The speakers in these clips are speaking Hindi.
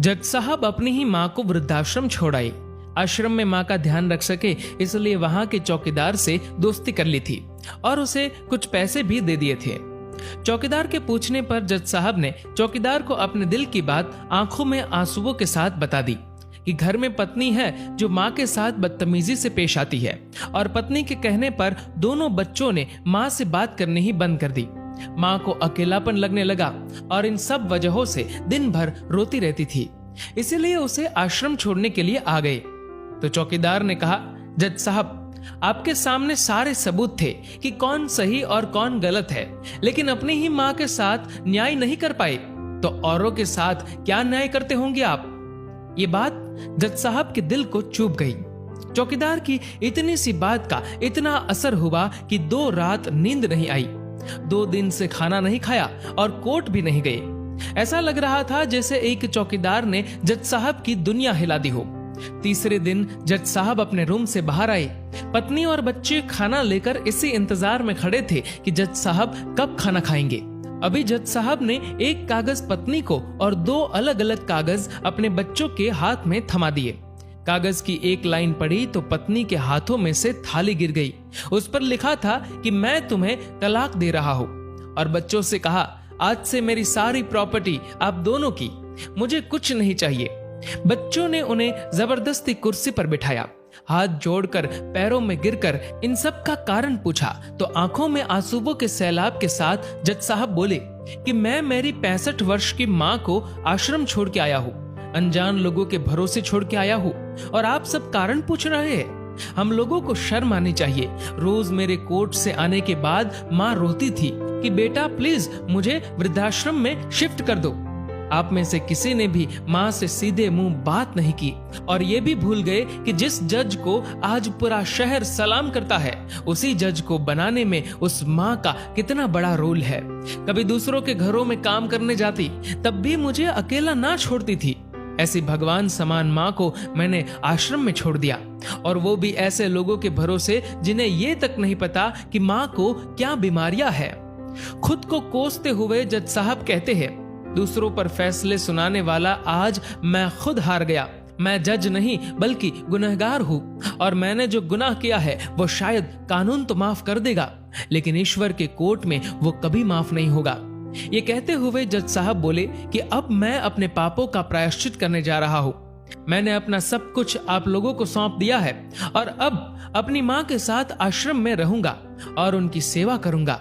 जज साहब अपनी ही माँ को वृद्धाश्रम छोड़ आए। आश्रम में माँ का ध्यान रख सके इसलिए वहां के चौकीदार से दोस्ती कर ली थी और उसे कुछ पैसे भी दे दिए थे। चौकीदार के पूछने पर जज साहब ने चौकीदार को अपने दिल की बात आंखों में आंसुओं के साथ बता दी कि घर में पत्नी है जो माँ के साथ बदतमीजी से पेश आती है और पत्नी के कहने पर दोनों बच्चों ने माँ से बात करनी ही बंद कर दी। माँ को अकेलापन लगने लगा और इन सब वजहों से दिन भर रोती रहती थी, इसीलिए उसे आश्रम छोड़ने के लिए आ गए। तो चौकीदार ने कहा, जज साहब आपके सामने सारे सबूत थे कि कौन सही और कौन गलत है, लेकिन अपनी ही माँ के साथ न्याय नहीं कर पाए तो औरों के साथ क्या न्याय करते होंगे आप। ये बात जज साहब के दिल को चुभ गई। चौकीदार की इतनी सी बात का इतना असर हुआ कि 2 रात नींद नहीं आई, 2 दिन से खाना नहीं खाया और कोर्ट भी नहीं गए। ऐसा लग रहा था जैसे एक चौकीदार ने जज साहब की दुनिया हिला दी हो। तीसरे दिन जज साहब अपने रूम से बाहर आए। पत्नी और बच्चे खाना लेकर इसी इंतजार में खड़े थे कि जज साहब कब खाना खाएंगे। अभी जज साहब ने एक कागज पत्नी को और 2 अलग अलग कागज अपने बच्चों के हाथ में थमा दिए। कागज की एक लाइन पढ़ी तो पत्नी के हाथों में से थाली गिर गई। उस पर लिखा था कि मैं तुम्हें तलाक दे रहा हूँ, और बच्चों से कहा, आज से मेरी सारी प्रॉपर्टी आप दोनों की, मुझे कुछ नहीं चाहिए। बच्चों ने उन्हें जबरदस्ती कुर्सी पर बिठाया, हाथ जोड़कर पैरों में गिरकर इन सब का कारण पूछा तो आंखों में आंसुओं के सैलाब के साथ जज साहब बोले कि मैं मेरी 65 वर्ष की माँ को आश्रम छोड़ के आया हूँ, अनजान लोगों के भरोसे छोड़ के आया हूँ, और आप सब कारण पूछ रहे हैं। हम लोगों को शर्म आनी चाहिए। रोज मेरे कोर्ट से आने के बाद माँ रोती थी कि बेटा प्लीज मुझे वृद्धाश्रम में शिफ्ट कर दो। आप में से किसी ने भी माँ से सीधे मुंह बात नहीं की और ये भी भूल गए कि जिस जज को आज पूरा शहर सलाम करता है, उसी जज को बनाने में उस माँ का कितना बड़ा रोल है। कभी दूसरों के घरों में काम करने जाती तब भी मुझे अकेला ना छोड़ती थी। ऐसी भगवान समान माँ को मैंने आश्रम में छोड़ दिया, और वो भी ऐसे लोगों के भरोसे जिन्हें ये तक नहीं पता कि माँ को क्या बीमारियां है। खुद को कोसते हुए जज साहब कहते हैं, दूसरों पर फैसले सुनाने वाला आज मैं खुद हार गया। मैं जज नहीं बल्कि गुनहगार हूँ, और मैंने जो गुनाह किया है वो शायद कानून तो माफ कर देगा, लेकिन ईश्वर के कोर्ट में वो कभी माफ नहीं होगा। ये कहते हुए जज साहब बोले कि अब मैं अपने पापों का प्रायश्चित करने जा रहा हूँ। मैंने अपना सब कुछ आप लोगों को सौंप दिया है और अब अपनी माँ के साथ आश्रम में रहूंगा और उनकी सेवा करूंगा।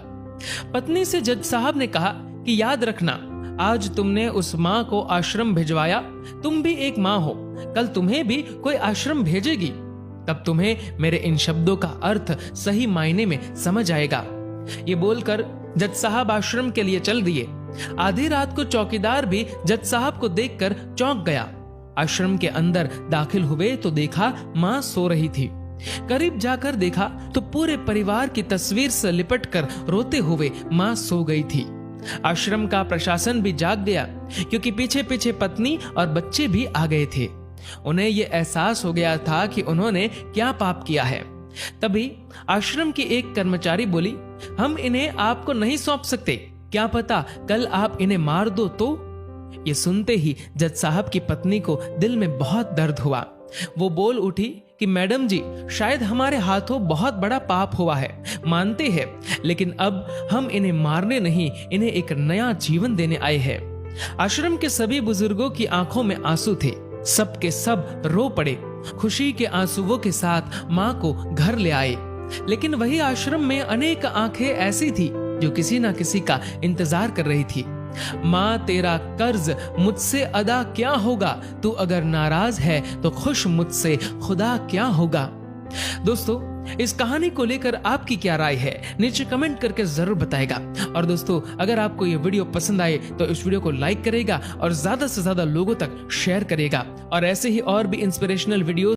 पत्नी से जज साहब ने कहा कि याद रखना, आज तुमने उस माँ को आश्रम भिजवाया, तुम भी एक माँ हो, कल तुम्हें भी कोई आश्रम भेजेगी, तब तुम्हें मेरे इन शब्दों का अर्थ सही मायने में समझ आएगा। ये बोलकर जज साहब आश्रम के लिए चल दिए। आधी रात को चौकीदार भी जज साहब को देखकर चौंक गया। आश्रम के अंदर दाखिल हुए तो देखा माँ सो रही थी। करीब जाकर देखा तो पूरे परिवार की तस्वीर से लिपटकर रोते हुए माँ सो गई थी। आश्रम का प्रशासन भी जाग गया, क्योंकि पीछे पीछे पत्नी और बच्चे भी आ गए थे। उन्हें यह एहसास हो गया था कि उन्होंने क्या पाप किया है। तभी आश्रम की एक कर्मचारी बोली, हम इन्हें आपको नहीं सौंप सकते, क्या पता कल आप इन्हें मार दो तो। ये सुनते ही जज साहब की पत्नी को दिल में बहुत दर्द हुआ। वो बोल उठी कि मैडम जी, शायद हमारे हाथों बहुत बड़ा पाप हुआ है, मानते हैं, लेकिन अब हम इन्हें मारने नहीं, इन्हें एक नया जीवन देने आए हैं। आश्रम के सभी बुजुर्गों की आंखों में आंसू थे। सब के सब रो पड़े। खुशी के आंसुओं के साथ माँ को घर ले आए। लेकिन वही आश्रम में अनेक आंखें ऐसी थी जो किसी ना किसी का इंतजार कर रही थी। माँ, तेरा कर्ज मुझसे अदा क्या होगा, तू अगर नाराज है तो खुश मुझसे खुदा क्या होगा। दोस्तों, इस कहानी को लेकर आपकी क्या राय है, नीचे कमेंट करके जरूर बताएगा। और दोस्तों, अगर आपको ये वीडियो पसंद आए तो इस वीडियो को लाइक करेगा और ज्यादा से ज्यादा लोगों तक शेयर करेगा। और ऐसे ही और भी इंस्पिरेशनल वीडियो